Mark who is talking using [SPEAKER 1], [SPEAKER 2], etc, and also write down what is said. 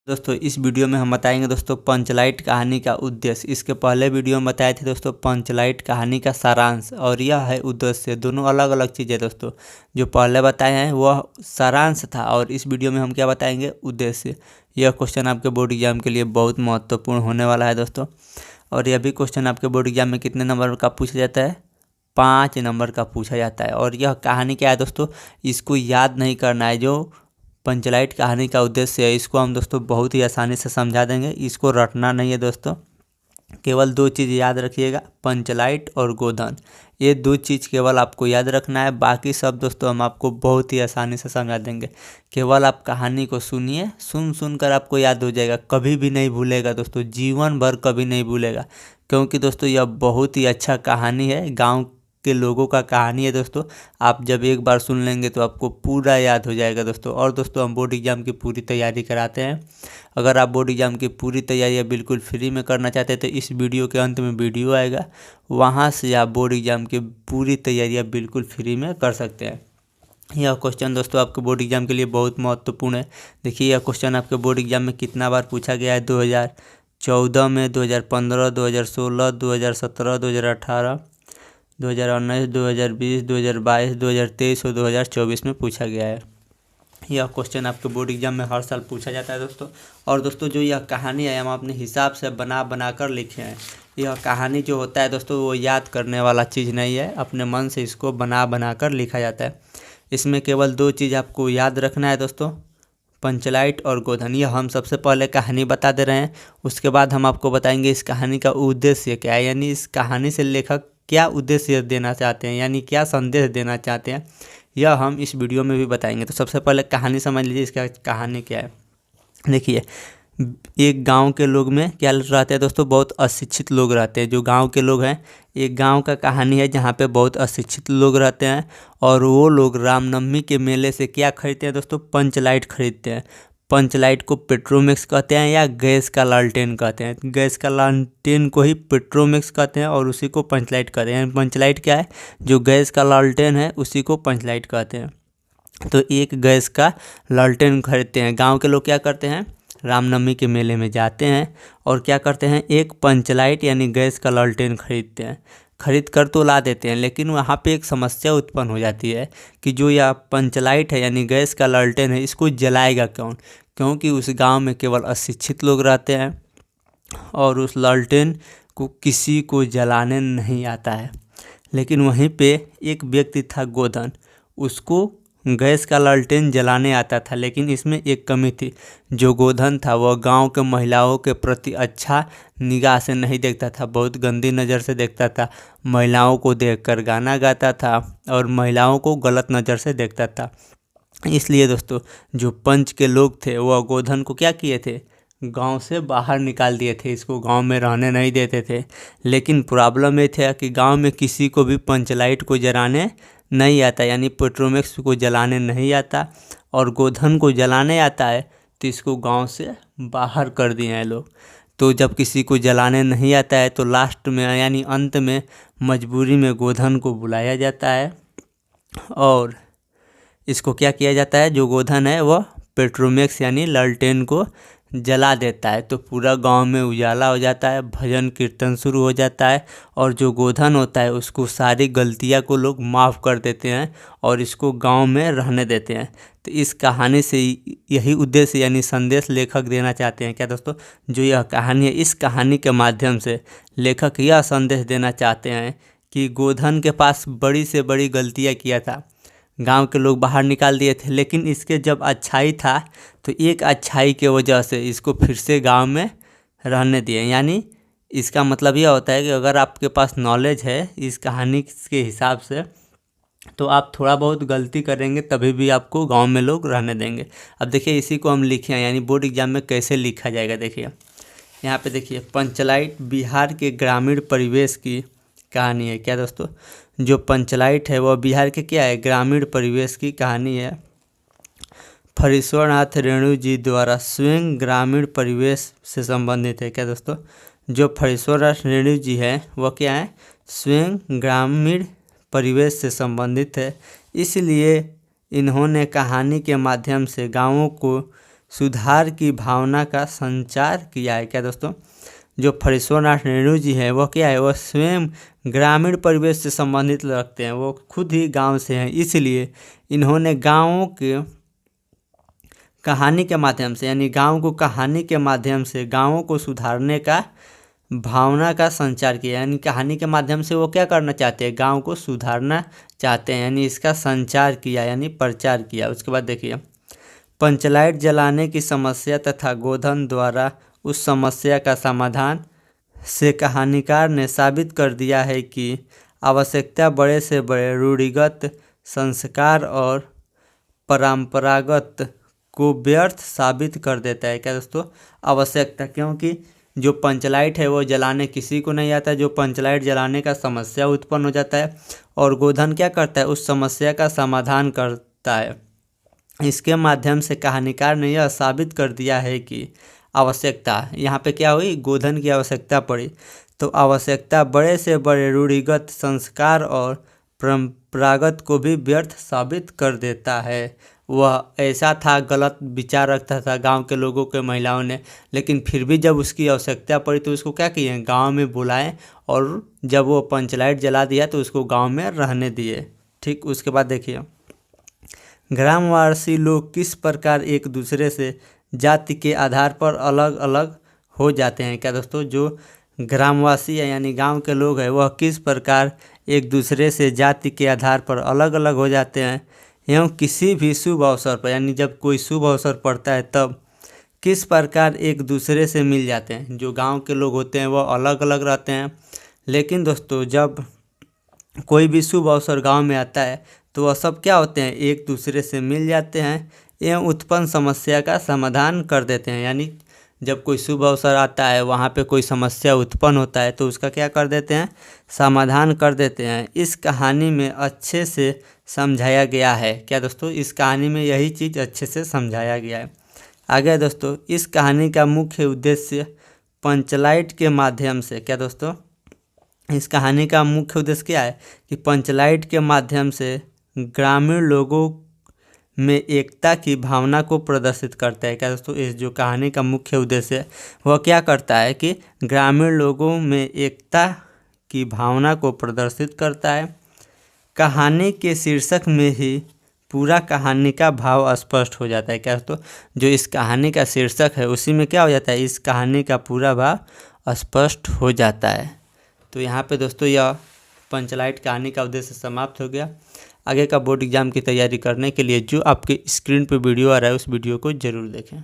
[SPEAKER 1] दोस्तों इस वीडियो में हम बताएंगे दोस्तों पंचलाइट कहानी का उद्देश्य। इसके पहले वीडियो में बताए थे दोस्तों पंचलाइट कहानी का सारांश, और यह है उद्देश्य। दोनों अलग अलग चीज़ें दोस्तों। जो पहले बताए हैं वह सारांश था, और इस वीडियो में हम क्या बताएंगे, उद्देश्य। यह क्वेश्चन आपके बोर्ड एग्जाम के लिए बहुत महत्वपूर्ण होने वाला है दोस्तों। और यह भी क्वेश्चन आपके बोर्ड एग्जाम में कितने नंबर का पूछा जाता है, 5 नंबर का पूछा जाता है। और यह कहानी क्या है दोस्तों, इसको याद नहीं करना है। जो पंचलाइट कहानी का उद्देश्य है, इसको हम दोस्तों बहुत ही आसानी से समझा देंगे। इसको रटना नहीं है दोस्तों। केवल 2 चीज़ याद रखिएगा, पंचलाइट और गोधन। ये 2 चीज़ केवल आपको याद रखना है। बाकी सब दोस्तों हम आपको बहुत ही आसानी से समझा देंगे। केवल आप कहानी को सुनिए, सुन कर आपको याद हो जाएगा। कभी भी नहीं भूलेगा दोस्तों, जीवन भर कभी नहीं भूलेगा। क्योंकि दोस्तों यह बहुत ही अच्छा कहानी है, गाँव के लोगों का कहानी है दोस्तों। आप जब एक बार सुन लेंगे तो आपको पूरा याद हो जाएगा दोस्तों। और दोस्तों हम बोर्ड एग्जाम की पूरी तैयारी कराते हैं। अगर आप बोर्ड एग्जाम की पूरी तैयारी बिल्कुल फ्री में करना चाहते हैं तो इस वीडियो के अंत में वीडियो आएगा, वहां से आप बोर्ड एग्जाम की पूरी तैयारियाँ बिल्कुल फ्री में कर सकते हैं। यह क्वेश्चन दोस्तों आपके बोर्ड एग्जाम के लिए बहुत महत्वपूर्ण है। देखिए यह क्वेश्चन आपके बोर्ड एग्जाम में कितना बार पूछा गया है, 2014 में, 2015, 2016, 2017, 2018, 2019, 2020, 2022, 2023 और 2024 में पूछा गया है। यह क्वेश्चन आपके बोर्ड एग्जाम में हर साल पूछा जाता है दोस्तों। और दोस्तों जो यह कहानी है हम अपने हिसाब से बना कर लिखे हैं। यह कहानी जो होता है दोस्तों वो याद करने वाला चीज़ नहीं है, अपने मन से इसको बना कर लिखा जाता है। इसमें केवल 2 चीज़ आपको याद रखना है दोस्तों, पंचलाइट और गोधन। यह हम सबसे पहले कहानी बता दे रहे हैं, उसके बाद हम आपको बताएंगे इस कहानी का उद्देश्य क्या है, यानी इस कहानी से लेखक क्या उद्देश्य देना चाहते हैं, यानी क्या संदेश देना चाहते हैं, यह हम इस वीडियो में भी बताएंगे। तो सबसे पहले कहानी समझ लीजिए, इसका कहानी क्या है। देखिए एक गांव के लोग में क्या रहते हैं दोस्तों, बहुत अशिक्षित लोग रहते हैं। जो गांव के लोग हैं, एक गांव का कहानी है जहां पे बहुत अशिक्षित लोग रहते हैं। और वो लोग रामनवमी के मेले से क्या खरीदते हैं दोस्तों, पंचलाइट खरीदते हैं। पंचलाइट को पेट्रोमैक्स कहते हैं या गैस का लालटेन कहते हैं। गैस का लालटेन को ही पेट्रोमैक्स कहते हैं और उसी को पंचलाइट कहते हैं। पंचलाइट क्या है, जो गैस का लालटेन है उसी को पंचलाइट कहते हैं। तो एक गैस का लालटेन खरीदते हैं। गांव के लोग क्या करते हैं, रामनवमी के मेले में जाते हैं और क्या करते हैं, एक पंचलाइट यानी गैस का लालटेन खरीदते हैं। खरीद कर तो ला देते हैं, लेकिन वहाँ पे एक समस्या उत्पन्न हो जाती है कि जो यह पंचलाइट है यानी गैस का लालटेन है, इसको जलाएगा कौन। क्योंकि उस गांव में केवल अशिक्षित लोग रहते हैं और उस लालटेन को किसी को जलाने नहीं आता है। लेकिन वहीं पे एक व्यक्ति था गोधन, उसको गैस का लालटेन जलाने आता था। लेकिन इसमें एक कमी थी, जो गोधन था वह गांव के महिलाओं के प्रति अच्छा निगाह से नहीं देखता था, बहुत गंदी नज़र से देखता था। महिलाओं को देखकर गाना गाता था और महिलाओं को गलत नज़र से देखता था। इसलिए दोस्तों जो पंच के लोग थे वह गोधन को क्या किए थे, गांव से बाहर निकाल दिए थे, इसको गांव में रहने नहीं देते थे। लेकिन प्रॉब्लम ये था कि गांव में किसी को भी पंचलाइट को जलाने नहीं आता, यानी पेट्रोमैक्स को जलाने नहीं आता। और गोधन को जलाने आता है तो इसको गांव से बाहर कर दिए हैं लोग। तो जब किसी को जलाने नहीं आता है तो लास्ट में यानी अंत में मजबूरी में गोधन को बुलाया जाता है और इसको क्या किया जाता है, जो गोधन है वह पेट्रोमैक्स यानी लालटेन को जला देता है। तो पूरा गांव में उजाला हो जाता है, भजन कीर्तन शुरू हो जाता है और जो गोधन होता है उसको सारी गलतियां को लोग माफ़ कर देते हैं और इसको गांव में रहने देते हैं। तो इस कहानी से यही उद्देश्य यानी संदेश लेखक देना चाहते हैं। क्या दोस्तों, जो यह कहानी है, इस कहानी के माध्यम से लेखक यह संदेश देना चाहते हैं कि गोधन के पास बड़ी से बड़ी गलतियाँ किया था, गांव के लोग बाहर निकाल दिए थे, लेकिन इसके जब अच्छाई था तो एक अच्छाई के वजह से इसको फिर से गांव में रहने दिए। यानी इसका मतलब यह होता है कि अगर आपके पास नॉलेज है इस कहानी के हिसाब से तो आप थोड़ा बहुत गलती करेंगे तभी भी आपको गांव में लोग रहने देंगे। अब देखिए इसी को हम लिखे हैं, यानी बोर्ड एग्जाम में कैसे लिखा जाएगा। देखिए यहाँ पे देखिए, पंचलाइट बिहार के ग्रामीण परिवेश की कहानी है। क्या दोस्तों, जो पंचलाइट है वह बिहार के क्या है, ग्रामीण परिवेश की कहानी है। फरीश्वरनाथ रेणु जी द्वारा स्वयं ग्रामीण परिवेश से संबंधित है। क्या दोस्तों, जो फरीश्वरनाथ रेणु जी है वह क्या है, स्वयं ग्रामीण परिवेश से संबंधित है। इसलिए इन्होंने कहानी के माध्यम से गाँवों को सुधार की भावना का संचार किया है। क्या दोस्तों, जो फरीश्वरनाथ रेणु जी हैं वो क्या है, वो स्वयं ग्रामीण परिवेश से संबंधित रखते हैं, वो खुद ही गांव से हैं, इसलिए इन्होंने गाँवों के कहानी के माध्यम से, यानी गांव को कहानी के माध्यम से गाँवों को सुधारने का भावना का संचार किया। यानी कहानी के माध्यम से वो क्या करना चाहते हैं, गांव को सुधारना चाहते हैं, यानी इसका संचार किया, यानी प्रचार किया। उसके बाद देखिए, पंचलाइट जलाने की समस्या तथा गोधन द्वारा उस समस्या का समाधान से कहानीकार ने साबित कर दिया है कि आवश्यकता बड़े से बड़े रूढ़िगत संस्कार और परंपरागत को व्यर्थ साबित कर देता है। क्या दोस्तों, आवश्यकता, क्योंकि जो पंचलाइट है वो जलाने किसी को नहीं आता, जो पंचलाइट जलाने का समस्या उत्पन्न हो जाता है, और गोधन क्या करता है, उस समस्या का समाधान करता है। इसके माध्यम से कहानीकार ने यह साबित कर दिया है कि आवश्यकता, यहाँ पे क्या हुई, गोधन की आवश्यकता पड़ी, तो आवश्यकता बड़े से बड़े रूढ़िगत संस्कार और परंपरागत को भी व्यर्थ साबित कर देता है। वह ऐसा था, गलत विचार रखता था गांव के लोगों के, महिलाओं ने, लेकिन फिर भी जब उसकी आवश्यकता पड़ी तो उसको क्या किए, गांव में बुलाएं, और जब वो पंचलाइट जला दिया तो उसको गांव में रहने दिए। ठीक, उसके बाद देखिए, ग्रामवासी लोग किस प्रकार एक दूसरे से जाति के आधार पर अलग अलग हो जाते हैं। क्या दोस्तों, जो ग्रामवासी है यानी गांव के लोग हैं, वह किस प्रकार एक दूसरे से जाति के आधार पर अलग अलग हो जाते हैं, एवं किसी भी शुभ अवसर पर, यानी जब कोई शुभ अवसर पड़ता है तब किस प्रकार एक दूसरे से मिल जाते हैं। जो गांव के लोग होते हैं वह अलग अलग रहते हैं, लेकिन दोस्तों जब कोई भी शुभ अवसर गांव में आता है तो वह सब क्या होते हैं, एक दूसरे से मिल जाते हैं एवं उत्पन्न समस्या का समाधान कर देते हैं। यानी जब कोई शुभ अवसर आता है, वहाँ पे कोई समस्या उत्पन्न होता है तो उसका क्या कर देते हैं, समाधान कर देते हैं। इस कहानी में अच्छे से समझाया गया है। क्या दोस्तों, इस कहानी में यही चीज़ अच्छे से समझाया गया है। आगे दोस्तों, इस कहानी का मुख्य उद्देश्य पंचलाइट के माध्यम से, क्या दोस्तों, इस कहानी का मुख्य उद्देश्य क्या है कि पंचलाइट के माध्यम से ग्रामीण लोगों में एकता की भावना को प्रदर्शित करता है। क्या दोस्तों, इस जो कहानी का मुख्य उद्देश्य है वह क्या करता है कि ग्रामीण लोगों में एकता की भावना को प्रदर्शित करता है। कहानी के शीर्षक में ही पूरा कहानी का भाव स्पष्ट हो जाता है। क्या दोस्तों, जो इस कहानी का शीर्षक है उसी में क्या हो जाता है, इस कहानी का पूरा भाव स्पष्ट हो जाता है। तो यहाँ पे दोस्तों यह पंचलाइट कहानी का उद्देश्य समाप्त हो गया। आगे का बोर्ड एग्जाम की तैयारी करने के लिए जो आपके स्क्रीन पर वीडियो आ रहा है उस वीडियो को ज़रूर देखें।